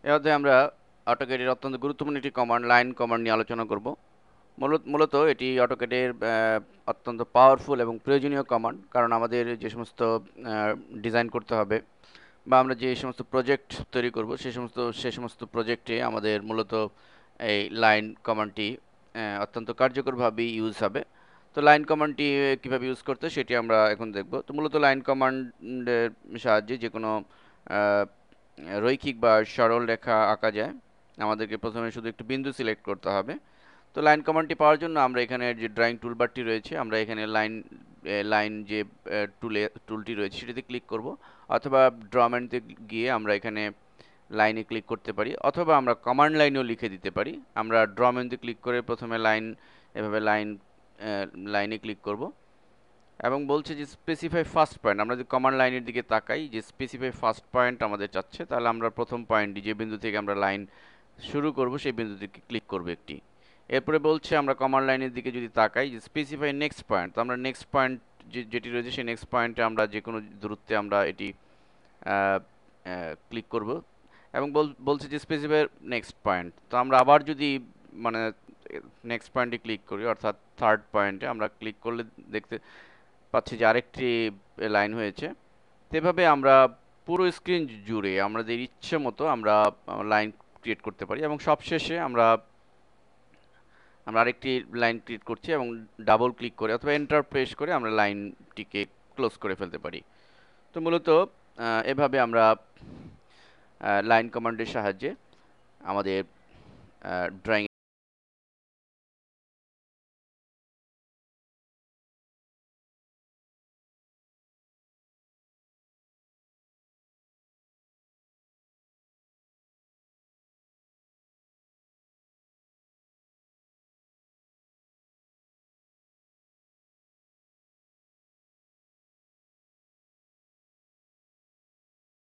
এই অধ্যায়ে আমরা অটোক্যাডের অত্যন্ত গুরুত্বপূর্ণ একটি কমান্ড লাইন কমান্ড নিয়ে আলোচনা করব। মূলত এটি অটোক্যাডের অত্যন্ত পাওয়ারফুল এবং প্রয়োজনীয় কমান্ড, কারণ আমাদের যে সমস্ত ডিজাইন করতে হবে বা আমরা যে সমস্ত প্রজেক্ট তৈরি করব সে সমস্ত প্রজেক্টে আমাদের মূলত এই লাইন কমান্ডটি অত্যন্ত কার্যকরভাবে ইউজ হবে। তো লাইন কমান্ডটি কীভাবে ইউজ করতে সেটি আমরা এখন দেখব। তো মূলত লাইন কমান্ডের সাহায্যে যে কোনো রৈখিক বা সরল রেখা আঁকা যায়। আমাদেরকে প্রথমে শুধু একটু বিন্দু সিলেক্ট করতে হবে। তো লাইন কমান্ডটি পাওয়ার জন্য আমরা এখানে যে ড্রয়িং টুলবারটি রয়েছে, আমরা এখানে লাইন যে টুলটি রয়েছে সেটিতে ক্লিক করব, অথবা ড্রমেন্টে গিয়ে আমরা এখানে লাইনে ক্লিক করতে পারি, অথবা আমরা কমান্ড লাইনেও লিখে দিতে পারি। আমরা ড্রমেন্টে ক্লিক করে প্রথমে এভাবে লাইনে ক্লিক করব এবং বলছে যে স্পেসিফাই ফার্স্ট পয়েন্ট। আমরা যদি কমান্ড লাইনের দিকে তাকাই যে স্পেসিফাই ফার্স্ট পয়েন্ট আমাদের চাচ্ছে, তাহলে আমরা প্রথম পয়েন্টটি যে বিন্দু থেকে আমরা লাইন শুরু করব সেই বিন্দু থেকে ক্লিক করব একটি। এরপরে বলছে আমরা কমান্ড লাইনের দিকে যদি তাকাই যে স্পেসিফাই নেক্সট পয়েন্ট, তো আমরা নেক্সট পয়েন্ট যেটি রয়েছে সেই নেক্সট পয়েন্টে আমরা যে কোনো দূরত্বে আমরা এটি ক্লিক করব এবং বলছে যে স্পেসিফাই নেক্সট পয়েন্ট। তো আমরা আবার যদি মানে নেক্সট পয়েন্টে ক্লিক করি, অর্থাৎ থার্ড পয়েন্টে আমরা ক্লিক করলে দেখতে পাচ্ছি যে আরেকটি লাইন হয়েছে। তো এভাবে আমরা পুরো স্ক্রিন জুড়ে আমাদের ইচ্ছে মতো আমরা লাইন ক্রিয়েট করতে পারি, এবং সবশেষে আমরা আরেকটি লাইন ক্রিয়েট করছি এবং ডাবল ক্লিক করে অথবা এন্টার প্রেস করে আমরা লাইনটিকে ক্লোজ করে ফেলতে পারি। তো মূলত এভাবে আমরা লাইন কমান্ডের সাহায্যে আমাদের ড্রয়িং